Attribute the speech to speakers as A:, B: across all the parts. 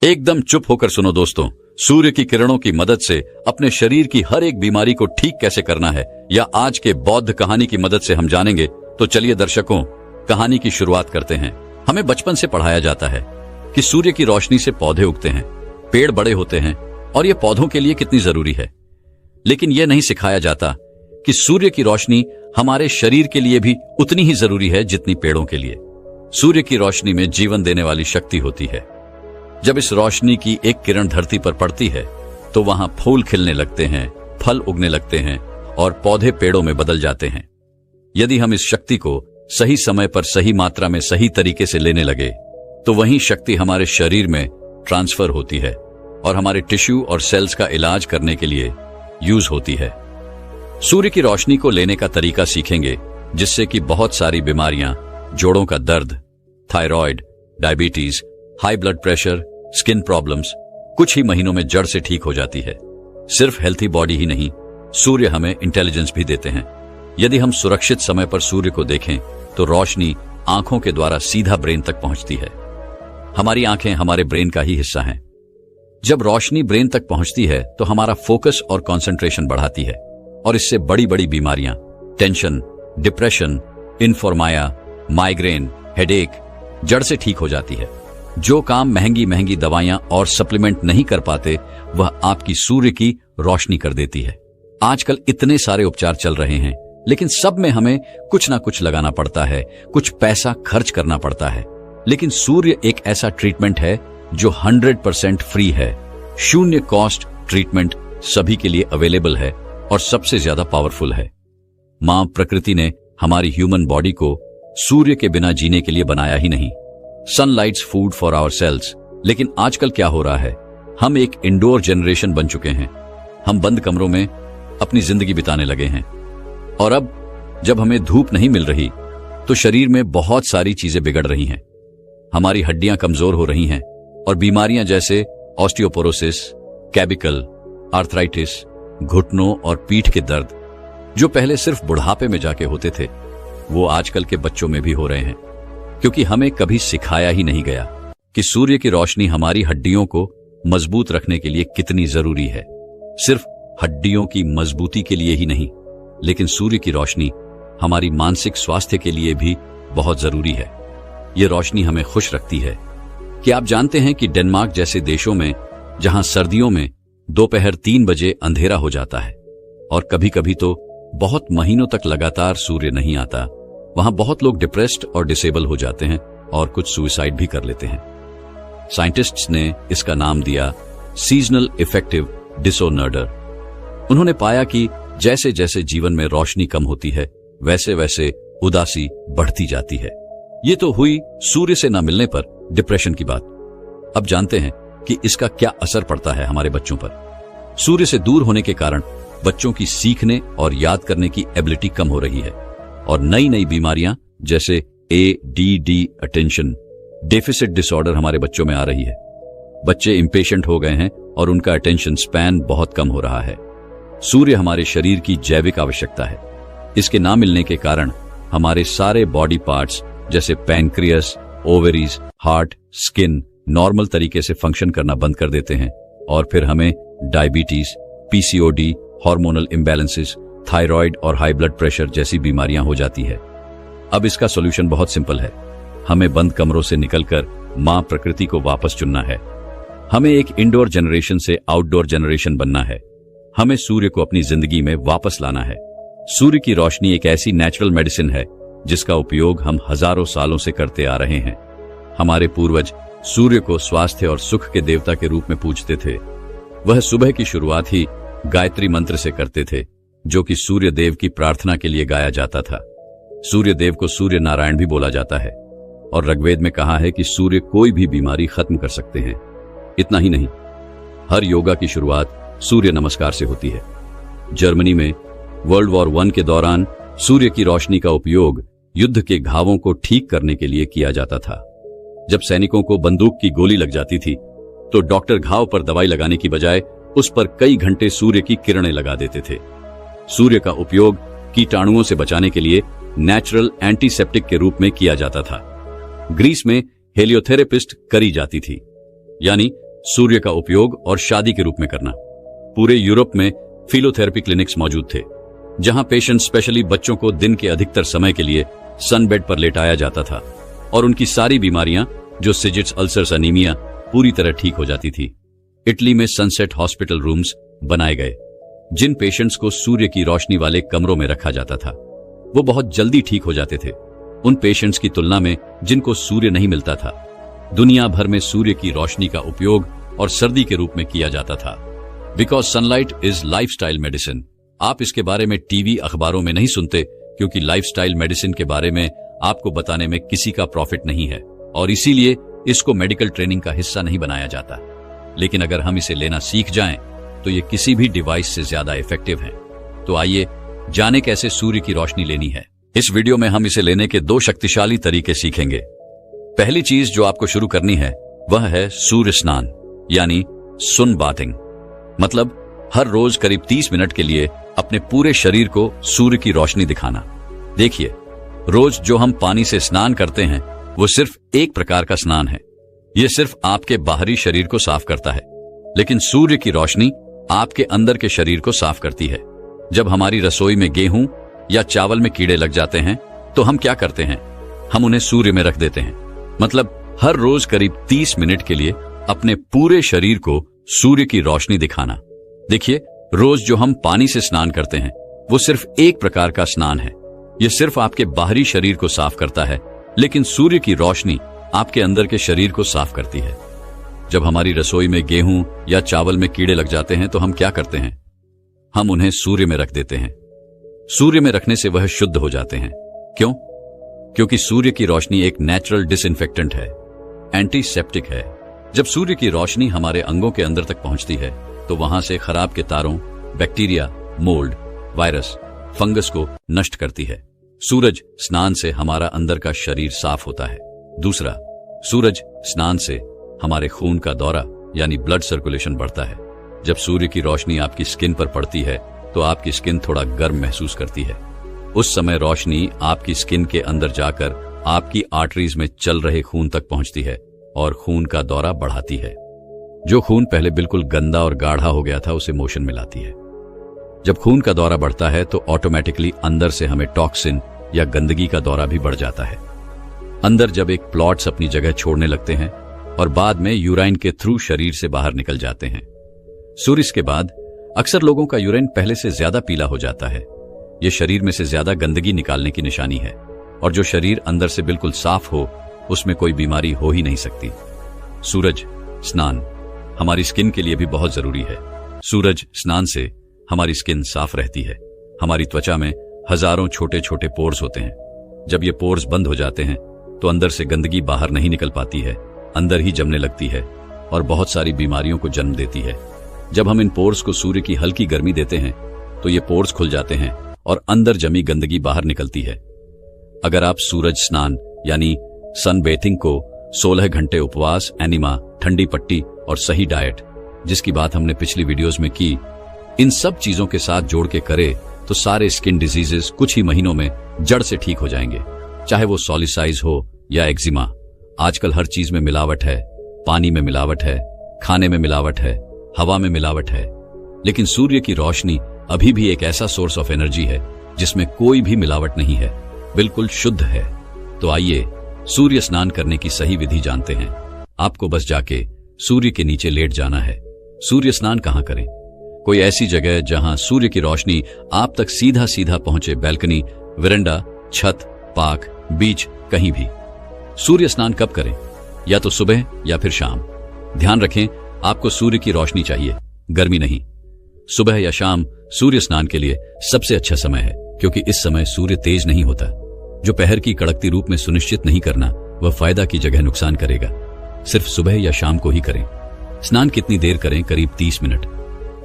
A: एकदम चुप होकर सुनो दोस्तों। सूर्य की किरणों की मदद से अपने शरीर की हर एक बीमारी को ठीक कैसे करना है, या आज के बौद्ध कहानी की मदद से हम जानेंगे। तो चलिए दर्शकों, कहानी की शुरुआत करते हैं। हमें बचपन से पढ़ाया जाता है कि सूर्य की रोशनी से पौधे उगते हैं, पेड़ बड़े होते हैं और ये पौधों के लिए कितनी जरूरी है। लेकिन यह नहीं सिखाया जाता कि सूर्य की रोशनी हमारे शरीर के लिए भी उतनी ही जरूरी है जितनी पेड़ों के लिए। सूर्य की रोशनी में जीवन देने वाली शक्ति होती है। जब इस रोशनी की एक किरण धरती पर पड़ती है तो वहां फूल खिलने लगते हैं, फल उगने लगते हैं और पौधे पेड़ों में बदल जाते हैं। यदि हम इस शक्ति को सही समय पर सही मात्रा में सही तरीके से लेने लगे तो वही शक्ति हमारे शरीर में ट्रांसफर होती है और हमारे टिश्यू और सेल्स का इलाज करने के लिए यूज होती है। सूर्य की रोशनी को लेने का तरीका सीखेंगे, जिससे कि बहुत सारी बीमारियां, जोड़ों का दर्द, thyroid, diabetes, high blood pressure, skin problems कुछ ही महीनों में जड़ से ठीक हो जाती है। सिर्फ हेल्थी बॉडी ही नहीं, सूर्य हमें इंटेलिजेंस भी देते हैं। यदि हम सुरक्षित समय पर सूर्य को देखें तो रोशनी आंखों के द्वारा सीधा ब्रेन तक पहुंचती है। हमारी आंखें हमारे ब्रेन का ही हिस्सा हैं। जब रोशनी ब्रेन तक पहुंचती है तो हमारा फोकस और कंसंट्रेशन बढ़ाती है और इससे बड़ी बड़ी बीमारियां, टेंशन, डिप्रेशन, इनफॉर्माया, माइग्रेन, हेडेक जड़ से ठीक हो जाती है। जो काम महंगी महंगी दवाइयां और सप्लीमेंट नहीं कर पाते, वह आपकी सूर्य की रोशनी कर देती है। आजकल इतने सारे उपचार चल रहे हैं, लेकिन सब में हमें कुछ ना कुछ लगाना पड़ता है, कुछ पैसा खर्च करना पड़ता है। लेकिन सूर्य एक ऐसा ट्रीटमेंट है जो 100% फ्री है। शून्य कॉस्ट ट्रीटमेंट सभी के लिए अवेलेबल है और सबसे ज्यादा पावरफुल है। मां प्रकृति ने हमारी ह्यूमन बॉडी को सूर्य के बिना जीने के लिए बनाया ही नहीं। Sunlight's food for our cells. लेकिन आजकल क्या हो रहा है, हम एक इंडोर जनरेशन बन चुके हैं। हम बंद कमरों में अपनी जिंदगी बिताने लगे हैं और अब जब हमें धूप नहीं मिल रही तो शरीर में बहुत सारी चीजें बिगड़ रही हैं। हमारी हड्डियां कमजोर हो रही हैं और बीमारियां जैसे ऑस्टियोपोरोसिस, कैबिकल, आर्थराइटिस, घुटनों और पीठ के दर्द, जो पहले सिर्फ बुढ़ापे में जाके होते थे, वो आजकल के बच्चों में भी हो रहे हैं। क्योंकि हमें कभी सिखाया ही नहीं गया कि सूर्य की रोशनी हमारी हड्डियों को मजबूत रखने के लिए कितनी जरूरी है। सिर्फ हड्डियों की मजबूती के लिए ही नहीं, लेकिन सूर्य की रोशनी हमारी मानसिक स्वास्थ्य के लिए भी बहुत जरूरी है। ये रोशनी हमें खुश रखती है। क्या आप जानते हैं कि डेनमार्क जैसे देशों में, जहां सर्दियों में दोपहर 3 बजे अंधेरा हो जाता है और कभी कभी तो बहुत महीनों तक लगातार सूर्य नहीं आता, वहां बहुत लोग डिप्रेस्ड और डिसेबल हो जाते हैं और कुछ सुसाइड भी कर लेते हैं। साइंटिस्ट्स ने इसका नाम दिया सीजनल इफेक्टिव डिसऑर्डर। उन्होंने पाया कि जैसे जैसे जीवन में रोशनी कम होती है, वैसे वैसे उदासी बढ़ती जाती है। ये तो हुई सूर्य से न मिलने पर डिप्रेशन की बात। अब जानते हैं कि इसका क्या असर पड़ता है हमारे बच्चों पर। सूर्य से दूर होने के कारण बच्चों की सीखने और याद करने की एबिलिटी कम हो रही है और नई नई बीमारियां जैसे ADD अटेंशन डेफिसिट डिसऑर्डर हमारे बच्चों में आ रही है। बच्चे इंपेशेंट हो गए हैं और उनका अटेंशन स्पैन बहुत कम हो रहा है। सूर्य हमारे शरीर की जैविक आवश्यकता है। इसके ना मिलने के कारण हमारे सारे बॉडी पार्ट्स जैसे pancreas, ovaries, heart, skin normal तरीके से फंक्शन करना बंद कर देते हैं और फिर हमें diabetes, PCOD, hormonal imbalances, thyroid और हाई ब्लड प्रेशर जैसी बीमारियां हो जाती है। अब इसका सॉल्यूशन बहुत सिंपल है। हमें बंद कमरों से निकलकर मां प्रकृति को वापस चुनना है। हमें एक इंडोर जनरेशन से आउटडोर जनरेशन बनना है। हमें सूर्य को अपनी जिंदगी में वापस लाना है। सूर्य की रोशनी एक ऐसी नेचुरल मेडिसिन है जिसका उपयोग हम हजारों सालों से करते आ रहे हैं। हमारे पूर्वज सूर्य को स्वास्थ्य और सुख के देवता के रूप में पूजते थे। वह सुबह की शुरुआत ही गायत्री मंत्र से करते थे, जो कि सूर्य देव की प्रार्थना के लिए गाया जाता था। सूर्य देव को सूर्य नारायण भी बोला जाता है और ऋग्वेद में कहा है कि सूर्य कोई भी बीमारी खत्म कर सकते हैं। इतना ही नहीं, हर योगा की शुरुआत सूर्य नमस्कार से होती है। जर्मनी में वर्ल्ड वॉर 1 के दौरान सूर्य की रोशनी का उपयोग युद्ध के घावों को ठीक करने के लिए किया जाता था। जब सैनिकों को बंदूक की गोली लग जाती थी तो डॉक्टर घाव पर दवाई लगाने की बजाय उस पर कई घंटे सूर्य की किरणें लगा देते थे। सूर्य का उपयोग कीटाणुओं से बचाने के लिए नेचुरल एंटीसेप्टिक के रूप में किया जाता था। ग्रीस में हेलियोथेरेपिस्ट करी जाती थी, यानी सूर्य का उपयोग और शादी के रूप में करना। पूरे यूरोप में फिलोथेरेपी क्लिनिक्स मौजूद थे, जहां पेशेंट स्पेशली बच्चों को दिन के अधिकतर समय के लिए सनबेड पर लेटाया जाता था और उनकी सारी बीमारियां जो सिजिट्स, अल्सर्स, अनीमिया पूरी तरह ठीक हो जाती थी। इटली में सनसेट हॉस्पिटल रूम्स बनाए गए, जिन पेशेंट्स को सूर्य की रोशनी वाले कमरों में रखा जाता था वो बहुत जल्दी ठीक हो जाते थे, उन पेशेंट्स की तुलना में जिनको सूर्य नहीं मिलता था। दुनिया भर में सूर्य की रोशनी का उपयोग और सर्दी के रूप में किया जाता था। Because sunlight is lifestyle medicine. आप इसके बारे में टीवी, अखबारों में नहीं सुनते, क्योंकि लाइफस्टाइल मेडिसिन के बारे में आपको बताने में किसी का प्रॉफिट नहीं है और इसीलिए इसको मेडिकल ट्रेनिंग का हिस्सा नहीं बनाया जाता। लेकिन अगर हम इसे लेना सीख जाएं, तो ये किसी भी डिवाइस से ज्यादा इफेक्टिव है। तो आइए जाने कैसे सूर्य की रोशनी लेनी है। इस वीडियो में हम इसे लेने के 2 शक्तिशाली तरीके सीखेंगे। पहली चीज जो आपको शुरू करनी है वह है सूर्य स्नान, यानी सन बाथिंग। मतलब हर रोज करीब 30 मिनट के लिए अपने पूरे शरीर को सूर्य की रोशनी दिखाना। देखिए, रोज जो हम पानी से स्नान करते हैं वो सिर्फ एक प्रकार का स्नान है। यह सिर्फ आपके बाहरी शरीर को साफ करता है, लेकिन सूर्य की रोशनी आपके अंदर के शरीर को साफ करती है। जब हमारी रसोई में गेहूं या चावल में कीड़े लग जाते हैं तो हम क्या करते हैं? हम उन्हें सूर्य में रख देते हैं। मतलब हर रोज करीब 30 मिनट के लिए अपने पूरे शरीर को सूर्य की रोशनी दिखाना। देखिए, रोज जो हम पानी से स्नान करते हैं वो सिर्फ एक प्रकार का स्नान है। यह सिर्फ आपके बाहरी शरीर को साफ करता है, लेकिन सूर्य की रोशनी आपके अंदर के शरीर को साफ करती है। जब हमारी रसोई में गेहूं या चावल में कीड़े लग जाते हैं तो हम क्या करते हैं? हम उन्हें सूर्य में रख देते हैं। सूर्य में रखने से वह शुद्ध हो जाते हैं। क्यों? क्योंकि सूर्य की रोशनी एक नेचुरल डिसइंफेक्टेंट है, एंटीसेप्टिक है। जब सूर्य की रोशनी हमारे अंगों के अंदर तक पहुंचती है तो वहां से खराब कीटाणु, बैक्टीरिया, मोल्ड, वायरस, फंगस को नष्ट करती है। सूरज स्नान से हमारा अंदर का शरीर साफ होता है। दूसरा, सूरज स्नान से हमारे खून का दौरा यानी ब्लड सर्कुलेशन बढ़ता है। जब सूर्य की रोशनी आपकी स्किन पर पड़ती है तो आपकी स्किन थोड़ा गर्म महसूस करती है। उस समय रोशनी आपकी स्किन के अंदर जाकर आपकी आर्टरीज में चल रहे खून तक पहुंचती है और खून का दौरा बढ़ाती है। जो खून पहले बिल्कुल गंदा और गाढ़ा हो गया था उसे मोशन में लाती है। जब खून का दौरा बढ़ता है तो ऑटोमेटिकली अंदर से हमें टॉक्सिन या गंदगी का दौरा भी बढ़ जाता है। अंदर जब एक प्लॉट्स अपनी जगह छोड़ने लगते हैं और बाद में यूराइन के थ्रू शरीर से बाहर निकल जाते हैं। सूर्य के बाद अक्सर लोगों का यूरिन पहले से ज्यादा पीला हो जाता है। यह शरीर में से ज्यादा गंदगी निकालने की निशानी है, और जो शरीर अंदर से बिल्कुल साफ हो उसमें कोई बीमारी हो ही नहीं सकती। सूरज स्नान हमारी स्किन के लिए भी बहुत जरूरी है। सूरज स्नान से हमारी स्किन साफ रहती है। हमारी त्वचा में हजारों छोटे छोटे पोर्स होते हैं। जब ये पोर्स बंद हो जाते हैं तो अंदर से गंदगी बाहर नहीं निकल पाती है, अंदर ही जमने लगती है और बहुत सारी बीमारियों को जन्म देती है। जब हम इन पोर्स को सूर्य की हल्की गर्मी देते हैं तो ये पोर्स खुल जाते हैं और अंदर जमी गंदगी बाहर निकलती है। अगर आप सूरज स्नान यानी सन बेथिंग को 16 घंटे उपवास, एनिमा, ठंडी पट्टी और सही डाइट, जिसकी बात हमने पिछली वीडियोस में की, इन सब चीजों के साथ जोड़ के करे तो सारे स्किन डिजीजेस कुछ ही महीनों में जड़ से ठीक हो जाएंगे। चाहे वो सॉलिसाइज हो या एक्जिमा। आजकल हर चीज में मिलावट है। पानी में मिलावट है, खाने में मिलावट है, हवा में मिलावट है, लेकिन सूर्य की रोशनी अभी भी एक ऐसा सोर्स ऑफ एनर्जी है जिसमें कोई भी मिलावट नहीं है, बिल्कुल शुद्ध है। तो आइए सूर्य स्नान करने की सही विधि जानते हैं। आपको बस जाके सूर्य के नीचे लेट जाना है। सूर्य स्नान कहां करें? कोई ऐसी जगह जहां सूर्य की रोशनी आप तक सीधा सीधा पहुंचे। बैल्कनी, वेरांडा, छत, पार्क, बीच, कहीं भी। सूर्य स्नान कब करें? या तो सुबह या फिर शाम। ध्यान रखें, आपको सूर्य की रोशनी चाहिए, गर्मी नहीं। सुबह या शाम सूर्य स्नान के लिए सबसे अच्छा समय है, क्योंकि इस समय सूर्य तेज नहीं होता। जो पहर की कड़कती रूप में सुनिश्चित नहीं करना, वह फायदा की जगह नुकसान करेगा। सिर्फ सुबह या शाम को ही करें। स्नान कितनी देर करें? करीब 30 मिनट।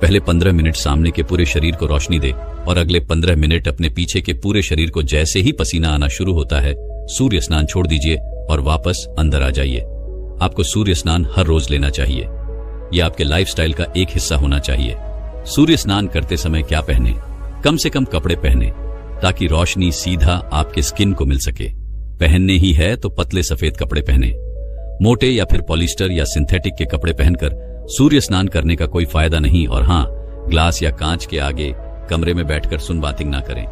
A: पहले 15 मिनट सामने के पूरे शरीर को रोशनी दे और अगले 15 मिनट अपने पीछे के पूरे शरीर को। जैसे ही पसीना आना शुरू होता है, सूर्य स्नान छोड़ दीजिए और वापस अंदर आ जाइए। आपको सूर्य स्नान हर रोज लेना चाहिए। यह आपके लाइफस्टाइल का एक हिस्सा होना चाहिए। सूर्य स्नान करते समय क्या पहने? कम से कम कपड़े पहने ताकि रोशनी सीधा आपके स्किन को मिल सके। पहनने ही है तो पतले सफेद कपड़े पहने। मोटे या फिर पॉलिस्टर या सिंथेटिक के कपड़े पहनकर सूर्य स्नान करने का कोई फायदा नहीं। और हाँ, ग्लास या कांच के आगे कमरे में बैठकर सन बाथिंग ना करें,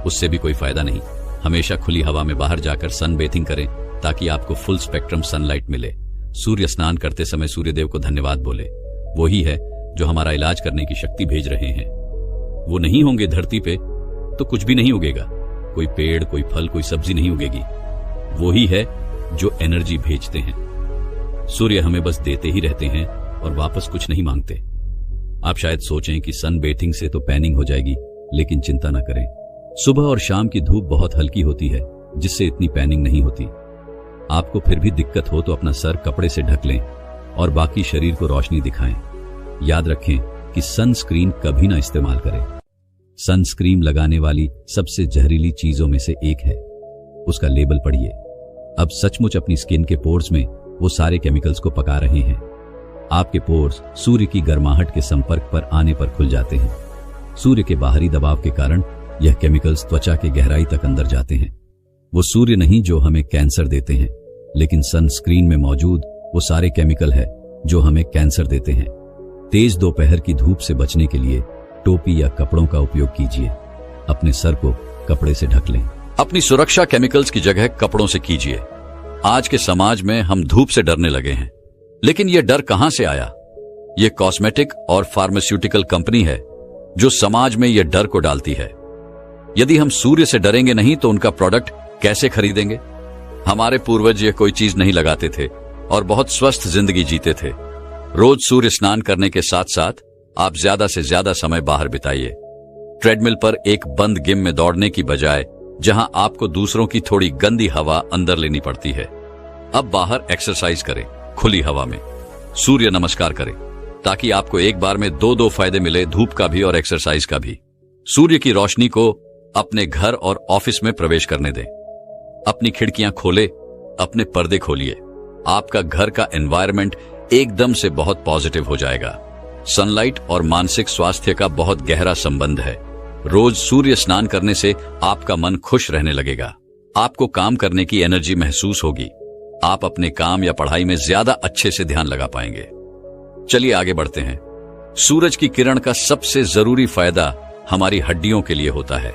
A: उससे भी कोई फायदा नहीं। हमेशा खुली हवा में बाहर जाकर सन बेथिंग करें ताकि आपको फुल स्पेक्ट्रम सनलाइट मिले। सूर्य स्नान करते समय सूर्यदेव को धन्यवाद बोले, वो ही है जो हमारा इलाज करने की शक्ति भेज रहे हैं। वो नहीं होंगे धरती पे तो कुछ भी नहीं उगेगा, कोई पेड़, कोई फल, कोई सब्जी नहीं उगेगी। वो ही है जो एनर्जी भेजते हैं। सूर्य हमें बस देते ही रहते हैं और वापस कुछ नहीं मांगते। आप शायद सोचें कि सन बेथिंग से तो पैनिंग हो जाएगी, लेकिन चिंता ना करें। सुबह और शाम की धूप बहुत हल्की होती है, जिससे इतनी पैनिंग नहीं होती। आपको फिर भी दिक्कत हो तो अपना सर कपड़े से ढक लें और बाकी शरीर को रोशनी दिखाएं। याद रखें कि सनस्क्रीन कभी ना इस्तेमाल करें। सनस्क्रीन लगाने वाली सबसे जहरीली चीजों में से एक है। उसका लेबल पढ़िए। अब सचमुच अपनी स्किन के पोर्स में वो सारे केमिकल्स को पका रहे हैं। आपके पोर्स सूर्य की गर्माहट के संपर्क पर आने पर खुल जाते हैं। सूर्य के बाहरी दबाव के कारण यह केमिकल्स त्वचा के गहराई तक अंदर जाते हैं। वो सूर्य नहीं जो हमें कैंसर देते हैं, लेकिन सनस्क्रीन में मौजूद वो सारे केमिकल है जो हमें कैंसर देते हैं। तेज दोपहर की धूप से बचने के लिए टोपी या कपड़ों का उपयोग कीजिए। अपने सर को कपड़े से ढक लें। अपनी सुरक्षा केमिकल्स की जगह कपड़ों से कीजिए। आज के समाज में हम धूप से डरने लगे हैं, लेकिन यह डर कहां से आया? यह कॉस्मेटिक और फार्मास्यूटिकल कंपनी है जो समाज में यह डर को डालती है। यदि हम सूर्य से डरेंगे नहीं तो उनका प्रोडक्ट कैसे खरीदेंगे? हमारे पूर्वज ये कोई चीज नहीं लगाते थे और बहुत स्वस्थ जिंदगी जीते थे। रोज सूर्य स्नान करने के साथ साथ आप ज्यादा से ज्यादा समय बाहर बिताइए। ट्रेडमिल पर एक बंद जिम में दौड़ने की बजाय जहां आपको दूसरों की थोड़ी गंदी हवा अंदर लेनी पड़ती है, अब बाहर एक्सरसाइज करें खुली हवा में। सूर्य नमस्कार करें ताकि आपको एक बार में दो फायदे मिले, धूप का भी और एक्सरसाइज का भी। सूर्य की रोशनी को अपने घर और ऑफिस में प्रवेश करने दें। अपनी खिड़कियां खोले, अपने पर्दे खोलिए। आपका घर का एनवायरनमेंट एकदम से बहुत पॉजिटिव हो जाएगा। सनलाइट और मानसिक स्वास्थ्य का बहुत गहरा संबंध है। रोज सूर्य स्नान करने से आपका मन खुश रहने लगेगा। आपको काम करने की एनर्जी महसूस होगी। आप अपने काम या पढ़ाई में ज्यादा अच्छे से ध्यान लगा पाएंगे। चलिए आगे बढ़ते हैं। सूरज की किरण का सबसे जरूरी फायदा हमारी हड्डियों के लिए होता है।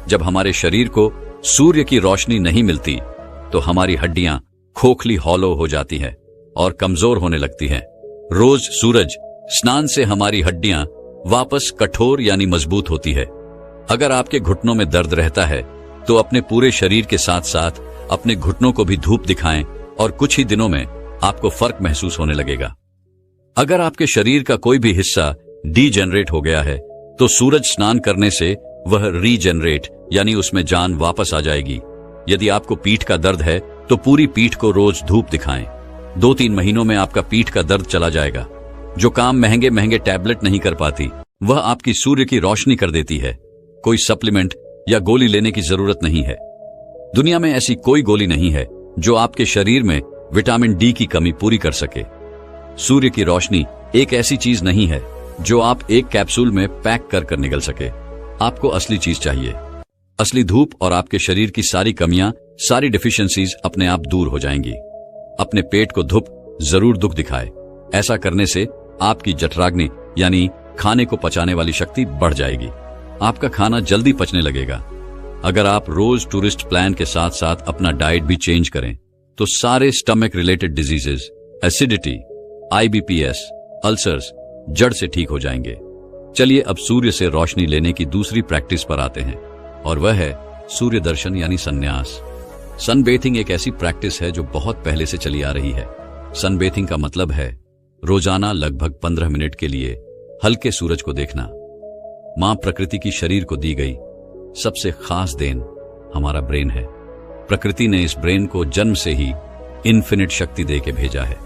A: जब हमारे शरीर को सूर्य की रोशनी नहीं मिलती तो हमारी हड्डियां खोखली हॉलो हो जाती हैं और कमजोर होने लगती हैं। रोज सूरज स्नान से हमारी हड्डियां वापस कठोर यानी मजबूत होती है। अगर आपके घुटनों में दर्द रहता है तो अपने पूरे शरीर के साथ साथ अपने घुटनों को भी धूप दिखाएं और कुछ ही दिनों में आपको फर्क महसूस होने लगेगा। अगर आपके शरीर का कोई भी हिस्सा डीजेनरेट हो गया है तो सूरज स्नान करने से वह रीजेनरेट यानी उसमें जान वापस आ जाएगी। यदि आपको पीठ का दर्द है तो पूरी पीठ को रोज धूप दिखाएं। 2-3 महीनों में आपका पीठ का दर्द चला जाएगा। जो काम महंगे महंगे टैबलेट नहीं कर पाती, वह आपकी सूर्य की रोशनी कर देती है। कोई सप्लीमेंट या गोली लेने की जरूरत नहीं है। दुनिया में ऐसी कोई गोली नहीं है जो आपके शरीर में विटामिन डी की कमी पूरी कर सके। सूर्य की रोशनी एक ऐसी चीज नहीं है जो आप एक कैप्सूल में पैक कर निकल सके। आपको असली चीज चाहिए। असली धूप और आपके शरीर की सारी कमियां, सारी डिफिशियंसीज अपने आप दूर हो जाएंगी। अपने पेट को धूप जरूर दुख दिखाए। ऐसा करने से आपकी जठराग्नि यानी खाने को पचाने वाली शक्ति बढ़ जाएगी। आपका खाना जल्दी पचने लगेगा। अगर आप रोज टूरिस्ट प्लान के साथ साथ अपना डाइट भी चेंज करें तो सारे stomach related diseases, acidity, IBPS, ulcers जड़ से ठीक हो जाएंगे। चलिए अब सूर्य से रोशनी लेने की दूसरी प्रैक्टिस पर आते हैं और वह है सूर्य दर्शन यानी संन्यास। सनबेथिंग एक ऐसी प्रैक्टिस है जो बहुत पहले से चली आ रही है। सनबेथिंग का मतलब है रोजाना लगभग 15 मिनट के लिए हल्के सूरज को देखना। मां प्रकृति की शरीर को दी गई सबसे खास देन हमारा ब्रेन है। प्रकृति ने इस ब्रेन को जन्म से ही इन्फिनिट शक्ति दे के भेजा है,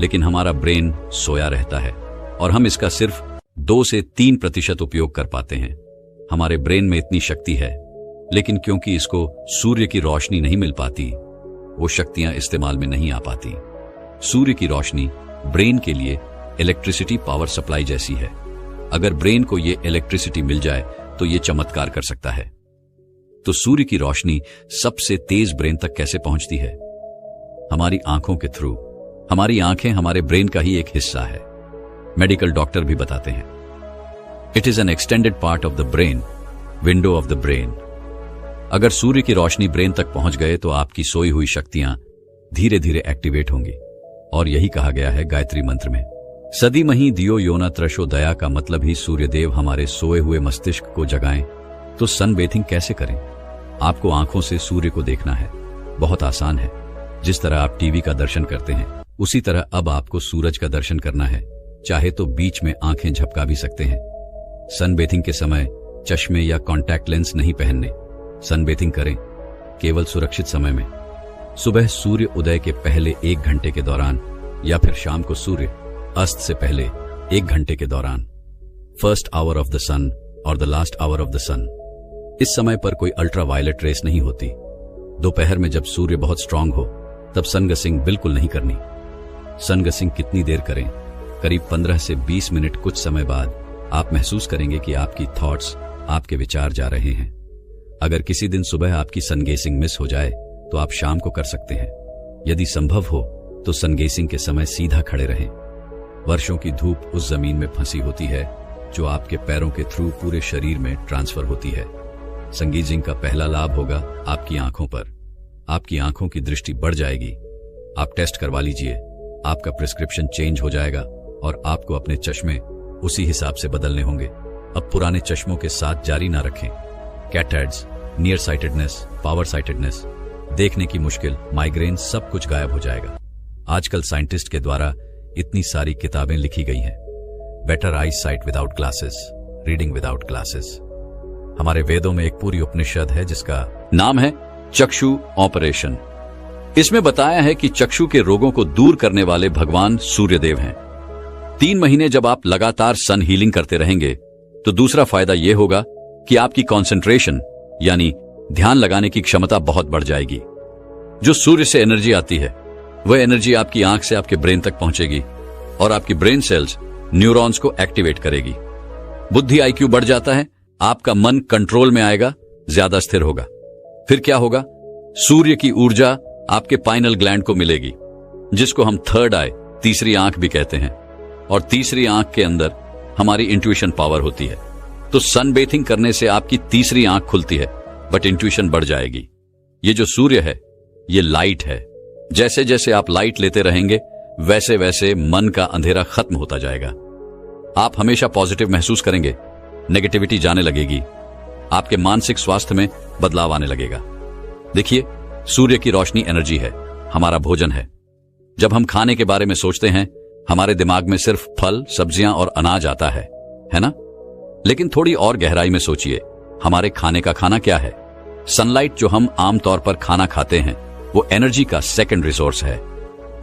A: लेकिन हमारा ब्रेन सोया रहता है और हम इसका सिर्फ 2 से 3% उपयोग कर पाते हैं। हमारे ब्रेन में इतनी शक्ति है, लेकिन क्योंकि इसको सूर्य की रोशनी नहीं मिल पाती, वो शक्तियां इस्तेमाल में नहीं आ पाती। सूर्य की रोशनी ब्रेन के लिए इलेक्ट्रिसिटी पावर सप्लाई जैसी है। अगर ब्रेन को ये इलेक्ट्रिसिटी मिल जाए तो ये चमत्कार कर सकता है। तो सूर्य की रोशनी सबसे तेज ब्रेन तक कैसे पहुंचती है? हमारी आंखों के थ्रू। हमारी आंखें हमारे ब्रेन का ही एक हिस्सा है। मेडिकल डॉक्टर भी बताते हैं it is an extended part of the brain, window of the brain. अगर सूर्य की रोशनी ब्रेन तक पहुंच गए तो आपकी सोई हुई शक्तियां धीरे धीरे एक्टिवेट होंगी। और यही कहा गया है गायत्री मंत्र में, सदी मही दियो योना त्रशो दया का मतलब ही सूर्यदेव हमारे सोए हुए मस्तिष्क को जगाएं। तो सन बेथिंग कैसे करें? आपको आंखों से सूर्य को देखना है। बहुत आसान है। जिस तरह आप टीवी का दर्शन करते हैं उसी तरह अब आपको सूरज का दर्शन करना है। चाहे तो बीच में आंखें झपका भी सकते हैं। सन बेथिंग के समय चश्मे या कॉन्टैक्ट लेंस नहीं पहनने। सन बेथिंग करें केवल सुरक्षित समय में, सुबह सूर्य उदय के पहले 1 घंटे के दौरान या फिर शाम को सूर्य अस्त से पहले 1 घंटे के दौरान। First hour of the sun और the last hour of the sun. इस समय पर कोई अल्ट्रा वायलेट रेस नहीं होती। दोपहर में जब सूर्य बहुत स्ट्रांग हो तब सनगसिंग बिल्कुल नहीं करनी। सनगसिंग कितनी देर करें? करीब 15 से 20 मिनट। कुछ समय बाद आप महसूस करेंगे कि आपकी थॉट्स, आपके विचार जा रहे हैं। अगर किसी दिन सुबह आपकी सनगेसिंग मिस हो जाए तो आप शाम को कर सकते हैं। यदि संभव हो तो सनगेसिंग के समय सीधा खड़े रहें। वर्षों की धूप उस जमीन में फंसी होती है जो आपके पैरों के थ्रू पूरे शरीर में ट्रांसफर होती है। सनगेजिंग का पहला लाभ होगा आपकी आंखों पर। आपकी आंखों की दृष्टि बढ़ जाएगी। आप टेस्ट करवा लीजिए, आपका प्रिस्क्रिप्शन चेंज हो जाएगा और आपको अपने चश्मे उसी हिसाब से बदलने होंगे। अब पुराने चश्मों के साथ जारी ना रखें। कैटरेड्स, नियर साइटेडनेस, पावर साइटेडनेस, देखने की मुश्किल, माइग्रेन, सब कुछ गायब हो जाएगा। आजकल साइंटिस्ट के द्वारा इतनी सारी किताबें लिखी गई हैं। Better I site without glasses, reading without glasses. हमारे वेदों में एक पूरी उपनिषद है जिसका नाम है चक्षु ऑपरेशन। इसमें बताया है कि चक्षु के रोगों को दूर करने वाले भगवान सूर्यदेव हैं। 3 महीने जब आप लगातार सन हीलिंग करते रहेंगे तो दूसरा फायदा यह होगा कि आपकी कंसंट्रेशन यानी ध्यान लगाने की क्षमता बहुत बढ़ जाएगी। जो सूर्य से एनर्जी आती है वह एनर्जी आपकी आंख से आपके ब्रेन तक पहुंचेगी और आपकी ब्रेन सेल्स न्यूरॉन्स को एक्टिवेट करेगी। बुद्धि आईक्यू बढ़ जाता है, आपका मन कंट्रोल में आएगा, ज्यादा स्थिर होगा। फिर क्या होगा? सूर्य की ऊर्जा आपके पाइनल ग्लैंड को मिलेगी, जिसको हम थर्ड आई, तीसरी आंख भी कहते हैं। और तीसरी आंख के अंदर हमारी इंट्यूशन पावर होती है। तो सन बेथिंग करने से आपकी तीसरी आंख खुलती है, बट इंट्यूशन बढ़ जाएगी। ये जो सूर्य है ये लाइट है। जैसे जैसे आप लाइट लेते रहेंगे वैसे वैसे मन का अंधेरा खत्म होता जाएगा। आप हमेशा पॉजिटिव महसूस करेंगे, नेगेटिविटी जाने लगेगी, आपके मानसिक स्वास्थ्य में बदलाव आने लगेगा। देखिए, सूर्य की रोशनी एनर्जी है, हमारा भोजन है। जब हम खाने के बारे में सोचते हैं हमारे दिमाग में सिर्फ फल, सब्जियां और अनाज आता है ना? लेकिन थोड़ी और गहराई में सोचिए, हमारे खाने का खाना क्या है? सनलाइट जो हम आमतौर पर खाना खाते हैं वो एनर्जी का सेकेंडरी सोर्स है।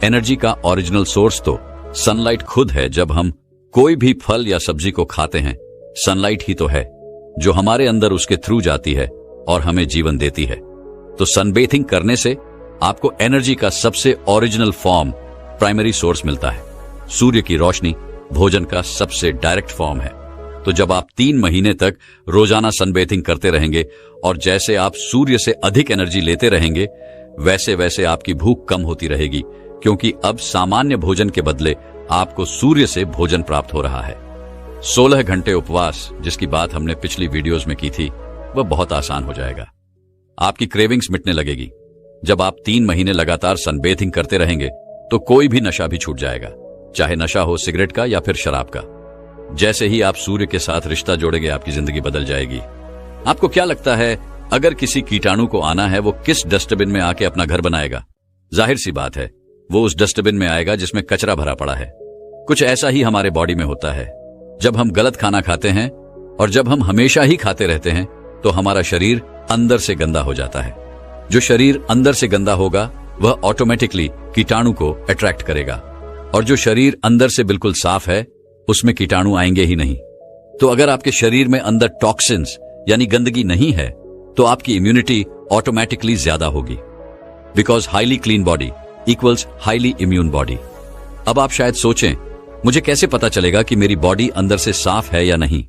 A: एनर्जी का ओरिजिनल सोर्स तो सनलाइट खुद है। जब हम कोई भी फल या सब्जी को खाते हैं सनलाइट ही तो है जो हमारे अंदर उसके थ्रू जाती है और हमें जीवन देती है। तो सनबेथिंग करने से आपको एनर्जी का सबसे ओरिजिनल फॉर्म, प्राइमरी सोर्स मिलता है। सूर्य की रोशनी भोजन का सबसे डायरेक्ट फॉर्म है। तो जब आप 3 महीने तक रोजाना सनबेथिंग करते रहेंगे और जैसे आप सूर्य से अधिक एनर्जी लेते रहेंगे वैसे वैसे आपकी भूख कम होती रहेगी, क्योंकि अब सामान्य भोजन के बदले आपको सूर्य से भोजन प्राप्त हो रहा है। 16 घंटे उपवास, जिसकी बात हमने पिछली वीडियोस में की थी, वह बहुत आसान हो जाएगा। आपकी क्रेविंग्स मिटने लगेगी। जब आप 3 महीने लगातार सनबेथिंग करते रहेंगे तो कोई भी नशा भी छूट जाएगा, चाहे नशा हो सिगरेट का या फिर शराब का। जैसे ही आप सूर्य के साथ रिश्ता जोड़ेंगे आपकी जिंदगी बदल जाएगी। आपको क्या लगता है अगर किसी कीटाणु को आना है वो किस डस्टबिन में आके अपना घर बनाएगा? जाहिर सी बात है, वो उस डस्टबिन में आएगा जिसमें कचरा भरा पड़ा है। कुछ ऐसा ही हमारे बॉडी में होता है। जब हम गलत खाना खाते हैं और जब हम हमेशा ही खाते रहते हैं तो हमारा शरीर अंदर से गंदा हो जाता है। जो शरीर अंदर से गंदा होगा वह ऑटोमेटिकली कीटाणु को अट्रैक्ट करेगा, और जो शरीर अंदर से बिल्कुल साफ है उसमें कीटाणु आएंगे ही नहीं। तो अगर आपके शरीर में अंदर टॉक्सिन्स यानी गंदगी नहीं है तो आपकी इम्यूनिटी ऑटोमेटिकली ज्यादा होगी, because highly clean body equals highly immune body. अब आप शायद सोचें, मुझे कैसे पता चलेगा कि मेरी बॉडी अंदर से साफ है या नहीं,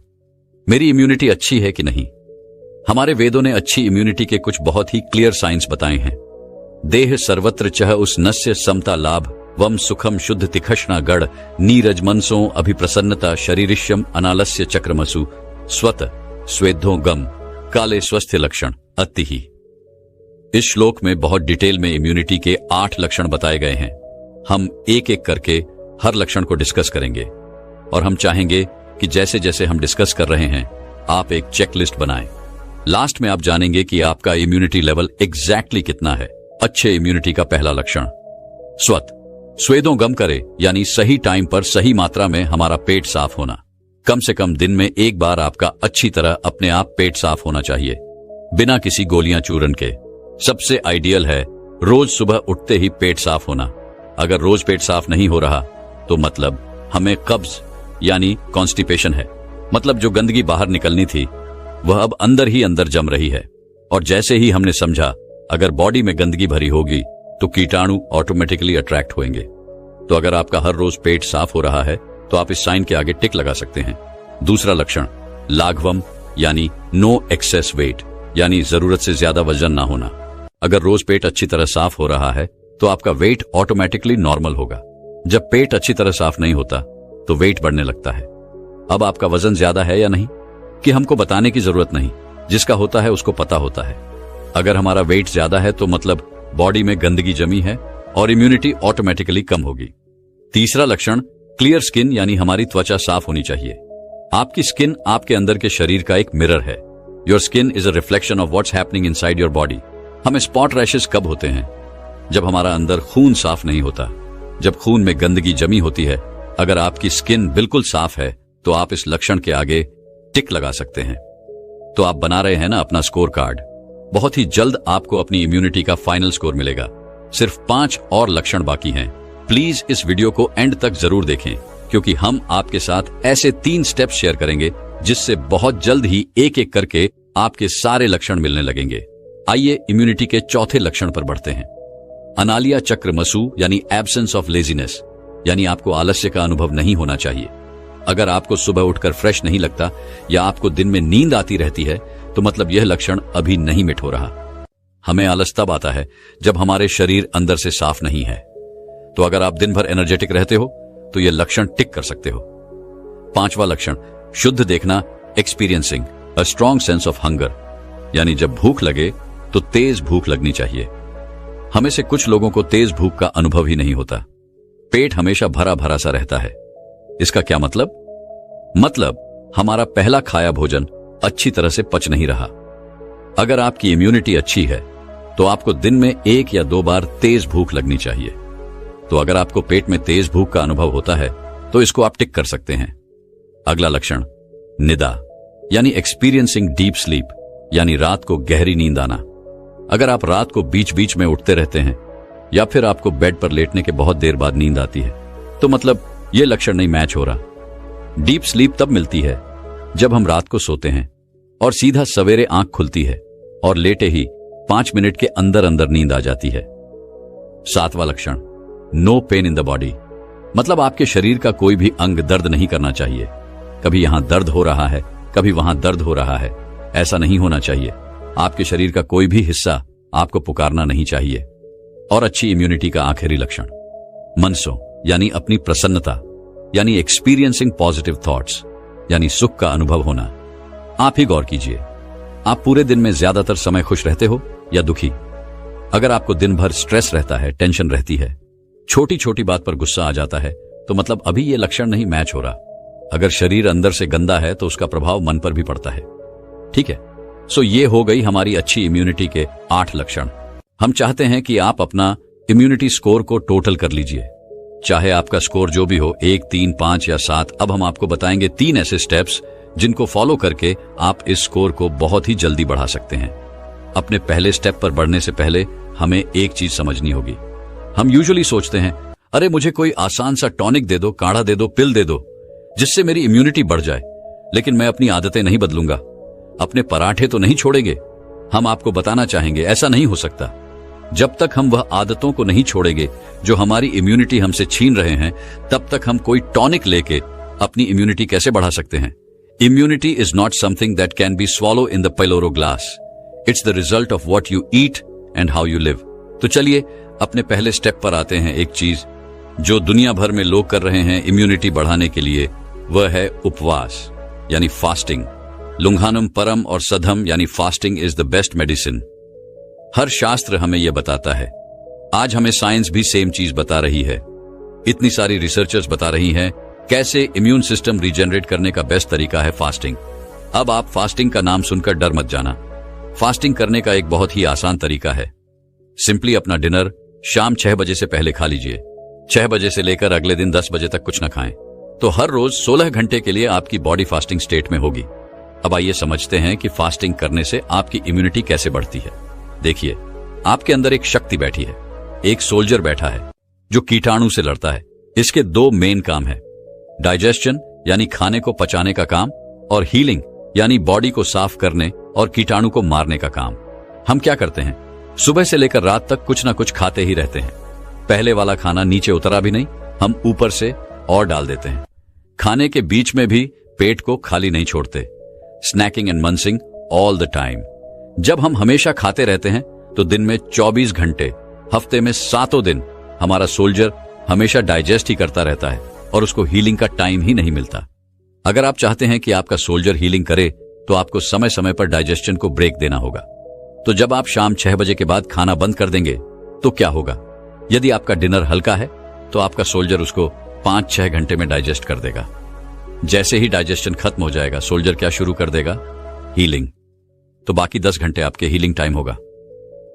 A: मेरी इम्यूनिटी अच्छी है कि नहीं? हमारे वेदों ने अच्छी इम्यूनिटी के कुछ बहुत ही क्लियर साइंस बताए हैं। देह सर्वत्र चह उस नस्य समता लाभ वम सुखम शुद्ध तिखष्णा गढ़ नीरज मनसों अभिप्रसन्नता शरीरिष्यम अनालस्य चक्रमसु स्वत स्वेद्धो गम काले स्वस्थ्य लक्षण अति ही। इस श्लोक में बहुत डिटेल में इम्यूनिटी के 8 लक्षण बताए गए हैं। हम एक एक करके हर लक्षण को डिस्कस करेंगे और हम चाहेंगे कि जैसे जैसे हम डिस्कस कर रहे हैं आप एक चेकलिस्ट बनाएं। लास्ट में आप जानेंगे कि आपका इम्यूनिटी लेवल एग्जैक्टली कितना है। अच्छे इम्यूनिटी का पहला लक्षण स्वत स्वेदों गम करे, यानी सही टाइम पर सही मात्रा में हमारा पेट साफ होना। कम से कम दिन में एक बार आपका अच्छी तरह अपने आप पेट साफ होना चाहिए, बिना किसी गोलियां चूरन के। सबसे आइडियल है रोज सुबह उठते ही पेट साफ होना। अगर रोज पेट साफ नहीं हो रहा तो मतलब हमें कब्ज यानी कॉन्स्टिपेशन है, मतलब जो गंदगी बाहर निकलनी थी वह अब अंदर ही अंदर जम रही है। और जैसे ही हमने समझा अगर बॉडी में गंदगी भरी होगी तो कीटाणु ऑटोमेटिकली अट्रैक्ट होंगे। तो अगर आपका हर रोज पेट साफ हो रहा है तो आप इस साइन के आगे टिक लगा सकते हैं। दूसरा लक्षण लाघवम यानी नो एक्सेस वेट, यानी जरूरत से ज्यादा वजन ना होना। अगर रोज पेट अच्छी तरह साफ हो रहा है तो आपका वेट ऑटोमेटिकली नॉर्मल होगा। जब पेट अच्छी तरह साफ नहीं होता तो वेट बढ़ने लगता है। अब आपका वजन ज्यादा है या नहीं कि हमको बताने की जरूरत नहीं, जिसका होता है उसको पता होता है। अगर हमारा वेट ज्यादा है तो मतलब बॉडी में गंदगी जमी है और इम्यूनिटी ऑटोमेटिकली कम होगी। तीसरा लक्षण क्लियर स्किन, यानी हमारी त्वचा साफ होनी चाहिए। आपकी स्किन आपके अंदर के शरीर का एक मिरर है। Your skin is a reflection of what's happening inside your body. हमें स्पॉट रैशेस कब होते हैं? जब हमारा अंदर खून साफ नहीं होता, जब खून में गंदगी जमी होती है। अगर आपकी स्किन बिल्कुल साफ है तो आप इस लक्षण के आगे टिक लगा सकते हैं। तो आप बना रहे हैं ना अपना स्कोर कार्ड। बहुत ही जल्द आपको अपनी इम्यूनिटी का फाइनल स्कोर मिलेगा। सिर्फ 5 और लक्षण बाकी हैं। प्लीज इस वीडियो को एंड तक जरूर देखें, क्योंकि हम आपके साथ ऐसे 3 स्टेप्स शेयर करेंगे जिससे बहुत जल्द ही एक एक करके आपके सारे लक्षण मिलने लगेंगे। आइए इम्यूनिटी के चौथे लक्षण पर बढ़ते हैं। अनालिया चक्रमसु यानी एब्सेंस ऑफ लेजीनेस, यानी आपको आलस्य का अनुभव नहीं होना चाहिए। अगर आपको सुबह उठकर फ्रेश नहीं लगता या आपको दिन में नींद आती रहती है तो मतलब यह लक्षण अभी नहीं मिट हो रहा। हमें आलस तब आता है जब हमारे शरीर अंदर से साफ नहीं है। तो अगर आप दिन भर एनर्जेटिक रहते हो तो यह लक्षण टिक कर सकते हो। 5वां लक्षण शुद्ध देखना, experiencing a strong sense of hunger, यानी जब भूख लगे तो तेज भूख लगनी चाहिए। हमें से कुछ लोगों को तेज भूख का अनुभव ही नहीं होता। पेट हमेशा भरा भरा सा रहता है। इसका क्या मतलब? हमारा पहला खाया भोजन अच्छी तरह से पच नहीं रहा। अगर आपकी इम्यूनिटी अच्छी है तो आपको दिन में 1 या 2 बार तेज भूख लगनी चाहिए। तो अगर आपको पेट में तेज भूख का अनुभव होता है तो इसको आप टिक कर सकते हैं। अगला लक्षण निदा यानी एक्सपीरियंसिंग डीप स्लीप, यानी रात को गहरी नींद आना। अगर आप रात को बीच बीच में उठते रहते हैं या फिर आपको बेड पर लेटने के बहुत देर बाद नींद आती है तो मतलब यह लक्षण नहीं मैच हो रहा। डीप स्लीप तब मिलती है जब हम रात को सोते हैं और सीधा सवेरे आंख खुलती है और लेटे ही 5 मिनट के अंदर अंदर नींद आ जाती है। 7वां लक्षण no pain in the body, मतलब आपके शरीर का कोई भी अंग दर्द नहीं करना चाहिए। कभी यहां दर्द हो रहा है, कभी वहां दर्द हो रहा है, ऐसा नहीं होना चाहिए। आपके शरीर का कोई भी हिस्सा आपको पुकारना नहीं चाहिए। और अच्छी इम्यूनिटी का आखिरी लक्षण मनसो, यानी अपनी प्रसन्नता, यानी एक्सपीरियंसिंग पॉजिटिव थॉट्स, यानी सुख का अनुभव होना। आप ही गौर कीजिए, आप पूरे दिन में ज्यादातर समय खुश रहते हो या दुखी? अगर आपको दिन भर स्ट्रेस रहता है, टेंशन रहती है, छोटी छोटी बात पर गुस्सा आ जाता है तो मतलब अभी यह लक्षण नहीं मैच हो रहा। अगर शरीर अंदर से गंदा है तो उसका प्रभाव मन पर भी पड़ता है। ठीक है, सो ये हो गई हमारी अच्छी इम्यूनिटी के 8 लक्षण। हम चाहते हैं कि आप अपना इम्यूनिटी स्कोर को टोटल कर लीजिए, चाहे आपका स्कोर जो भी हो, 1, 3, 5 या 7। अब हम आपको बताएंगे 3 ऐसे स्टेप्स जिनको फॉलो करके आप इस स्कोर को बहुत ही जल्दी बढ़ा सकते हैं। अपने पहले स्टेप पर बढ़ने से पहले हमें एक चीज समझनी होगी। हम यूजुअली सोचते हैं, अरे मुझे कोई आसान सा टॉनिक दे दो, काढ़ा दे दो, पिल दे दो जिससे मेरी इम्यूनिटी बढ़ जाए, लेकिन मैं अपनी आदतें नहीं बदलूंगा, अपने पराठे तो नहीं छोड़ेंगे। हम आपको बताना चाहेंगे ऐसा नहीं हो सकता। जब तक हम वह आदतों को नहीं छोड़ेंगे जो हमारी इम्यूनिटी हमसे छीन रहे हैं, तब तक हम कोई टॉनिक लेके अपनी इम्यूनिटी कैसे बढ़ा सकते हैं? Immunity is not something that can be swallow in the pillow glass. It's the result of what you eat and how you live. तो चलिए अपने पहले स्टेप पर आते हैं। एक चीज जो दुनिया भर में लोग कर रहे हैं इम्यूनिटी बढ़ाने के लिए, वह है उपवास यानी फास्टिंग। लुंघानम परम और सधम यानी fasting is the best medicine. हर शास्त्र हमें यह बताता है। आज हमें साइंस भी सेम चीज बता रही है। इतनी सारी रिसर्चर्स बता रही हैं कैसे इम्यून सिस्टम रीजनरेट करने का बेस्ट तरीका है फास्टिंग। अब आप फास्टिंग का नाम सुनकर डर मत जाना। फास्टिंग करने का एक बहुत ही आसान तरीका है। सिंपली अपना डिनर शाम 6 बजे से पहले खा लीजिए। 6 बजे से लेकर अगले दिन 10 बजे तक कुछ न खाएं। तो हर रोज 16 घंटे के लिए आपकी बॉडी फास्टिंग स्टेट में होगी। अब आइए समझते हैं कि फास्टिंग करने से आपकी इम्यूनिटी कैसे बढ़ती है। देखिए, आपके अंदर एक शक्ति बैठी है, एक सोल्जर बैठा है जो कीटाणु से लड़ता है। इसके 2 मेन काम है, डाइजेशन यानी खाने को पचाने का काम, और हीलिंग यानी बॉडी को साफ करने और कीटाणु को मारने का काम। हम क्या करते हैं, सुबह से लेकर रात तक कुछ ना कुछ खाते ही रहते हैं। पहले वाला खाना नीचे उतरा भी नहीं, हम ऊपर से और डाल देते हैं। खाने के बीच में भी पेट को खाली नहीं छोड़ते। Snacking and munching all the time. जब हम हमेशा खाते रहते हैं तो दिन में 24 घंटे, हफ्ते में 7 दिन हमारा सोल्जर हमेशा डाइजेस्ट ही करता रहता है और उसको हीलिंग का टाइम ही नहीं मिलता। अगर आप चाहते हैं कि आपका सोल्जर हीलिंग करे तो आपको समय समय पर डाइजेशन को ब्रेक देना होगा। तो जब आप शाम 6 बजे के बाद खाना बंद कर देंगे तो क्या होगा? यदि आपका डिनर हल्का है तो आपका सोल्जर उसको 5-6 घंटे में डाइजेस्ट कर देगा। जैसे ही डाइजेशन खत्म हो जाएगा, सोल्जर क्या शुरू कर देगा? हीलिंग। तो बाकी 10 घंटे आपके हीलिंग टाइम होगा।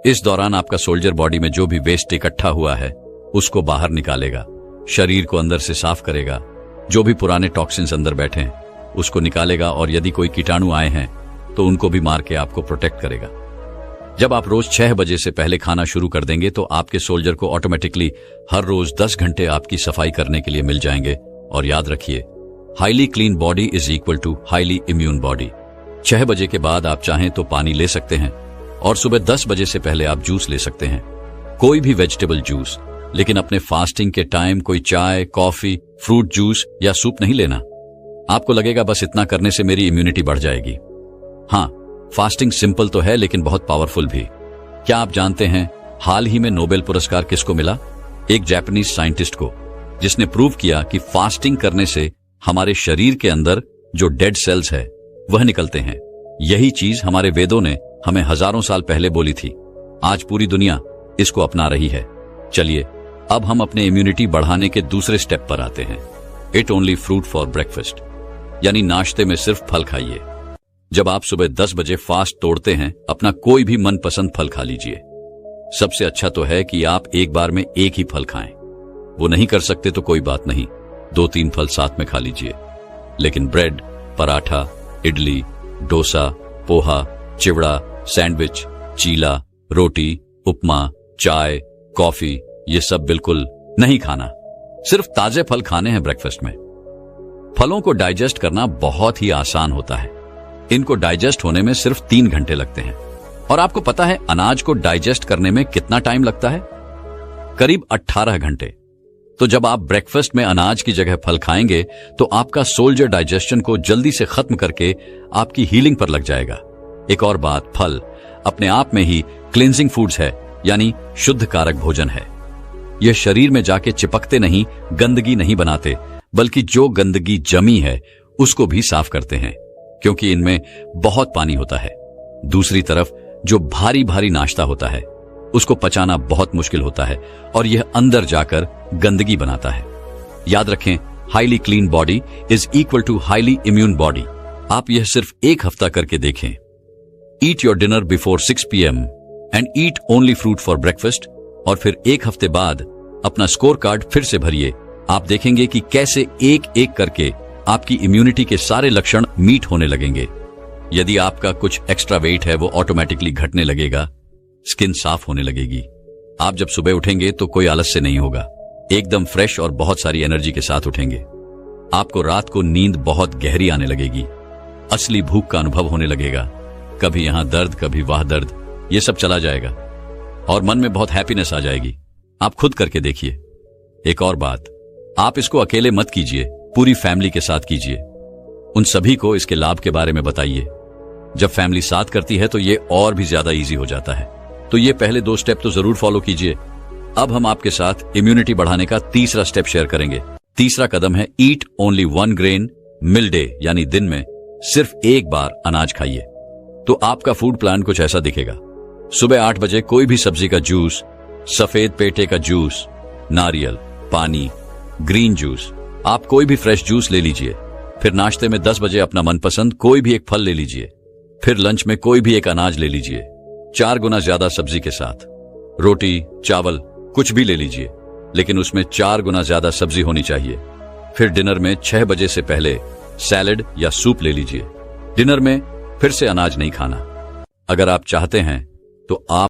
A: इस दौरान आपका सोल्जर बॉडी में जो भी वेस्ट इकट्ठा हुआ है उसको बाहर निकालेगा, शरीर को अंदर से साफ करेगा, जो भी पुराने टॉक्सिन्स अंदर बैठे हैं उसको निकालेगा, और यदि कोई कीटाणु आए हैं तो उनको भी मार के आपको प्रोटेक्ट करेगा। जब आप रोज 6 बजे से पहले खाना शुरू कर देंगे तो आपके सोल्जर को ऑटोमेटिकली हर रोज 10 घंटे आपकी सफाई करने के लिए मिल जाएंगे। और याद रखिए, highly clean body is equal to highly immune body. 6 बजे के बाद आप चाहें तो पानी ले सकते हैं, और सुबह 10 बजे से पहले आप जूस ले सकते हैं, कोई भी वेजिटेबल जूस। लेकिन अपने फास्टिंग के टाइम कोई चाय, कॉफी, फ्रूट जूस या सूप नहीं लेना। आपको लगेगा बस इतना करने से मेरी इम्यूनिटी बढ़ जाएगी। हाँ, फास्टिंग सिंपल तो है लेकिन बहुत पावरफुल भी। क्या आप जानते हैं हाल ही में नोबेल पुरस्कार किसको मिला? एक जापानीज साइंटिस्ट को, जिसने प्रूव किया कि फास्टिंग करने से हमारे शरीर के अंदर जो डेड सेल्स है वह निकलते हैं। यही चीज हमारे वेदों ने हमें हजारों साल पहले बोली थी। आज पूरी दुनिया इसको अपना रही है। चलिए अब हम अपने इम्यूनिटी बढ़ाने के दूसरे स्टेप पर आते हैं। It only fruit for breakfast, यानी नाश्ते में सिर्फ फल खाइए। जब आप सुबह 10 बजे फास्ट तोड़ते हैं, अपना कोई भी मनपसंद फल खा लीजिए। सबसे अच्छा तो है कि आप एक बार में एक ही फल खाएं। वो नहीं कर सकते तो कोई बात नहीं, 2-3 फल साथ में खा लीजिए। लेकिन ब्रेड, पराठा, इडली, डोसा, पोहा, चिवड़ा, सैंडविच, चीला, रोटी, उपमा, चाय, कॉफी, ये सब बिल्कुल नहीं खाना। सिर्फ ताजे फल खाने हैं ब्रेकफास्ट में। फलों को डाइजेस्ट करना बहुत ही आसान होता है। इनको डाइजेस्ट होने में सिर्फ 3 घंटे लगते हैं। और आपको पता है अनाज को डाइजेस्ट करने में कितना टाइम लगता है? करीब 18 घंटे। तो जब आप ब्रेकफास्ट में अनाज की जगह फल खाएंगे तो आपका सोल्जर डाइजेशन को जल्दी से खत्म करके आपकी हीलिंग पर लग जाएगा। एक और बात, फल अपने आप में ही क्लींजिंग फूड्स है, यानी शुद्ध कारक भोजन है। यह शरीर में जाके चिपकते नहीं, गंदगी नहीं बनाते, बल्कि जो गंदगी जमी है उसको भी साफ करते हैं, क्योंकि इनमें बहुत पानी होता है। दूसरी तरफ जो भारी भारी नाश्ता होता है उसको पचाना बहुत मुश्किल होता है और यह अंदर जाकर गंदगी बनाता है। याद रखें, highly clean body is equal to highly immune body. आप यह सिर्फ 1 हफ्ता करके देखें। Eat your dinner before 6 PM and eat only fruit for breakfast. और फिर 1 हफ्ते बाद अपना स्कोर कार्ड फिर से भरिए। आप देखेंगे कि कैसे एक एक करके आपकी इम्यूनिटी के सारे लक्षण मीट होने लगेंगे। यदि आपका कुछ एक्स्ट्रा वेट है वो ऑटोमेटिकली घटने लगेगा, स्किन साफ होने लगेगी। आप जब सुबह उठेंगे तो कोई आलस से नहीं होगा, एकदम फ्रेश और बहुत सारी एनर्जी के साथ उठेंगे। आपको रात को नींद बहुत गहरी आने लगेगी, असली भूख का अनुभव होने लगेगा। कभी यहां दर्द, कभी वहां दर्द, ये सब चला जाएगा और मन में बहुत हैप्पीनेस आ जाएगी। आप खुद करके देखिए। एक और बात, आप इसको अकेले मत कीजिए, पूरी फैमिली के साथ कीजिए। उन सभी को इसके लाभ के बारे में बताइए। जब फैमिली साथ करती है तो ये और भी ज्यादा इजी हो जाता है। तो ये पहले 2 स्टेप तो जरूर फॉलो कीजिए। अब हम आपके साथ इम्यूनिटी बढ़ाने का तीसरा स्टेप शेयर करेंगे। तीसरा कदम है ईट ओनली 1 ग्रेन मिल डे, यानी दिन में सिर्फ एक बार अनाज खाइए। तो आपका फूड प्लान कुछ ऐसा दिखेगा। सुबह 8 बजे कोई भी सब्जी का जूस, सफेद पेठे का जूस, नारियल पानी, ग्रीन जूस, आप कोई भी फ्रेश जूस ले लीजिए। फिर नाश्ते में 10 बजे अपना मनपसंद कोई भी एक फल ले लीजिए। फिर लंच में कोई भी एक अनाज ले लीजिए, 4 गुना ज्यादा सब्जी के साथ। रोटी, चावल कुछ भी ले लीजिए, लेकिन उसमें 4 गुना ज्यादा सब्जी होनी चाहिए। फिर डिनर में 6 बजे से पहले सैलेड या सूप ले लीजिए। डिनर में फिर से अनाज नहीं खाना। अगर आप चाहते हैं तो आप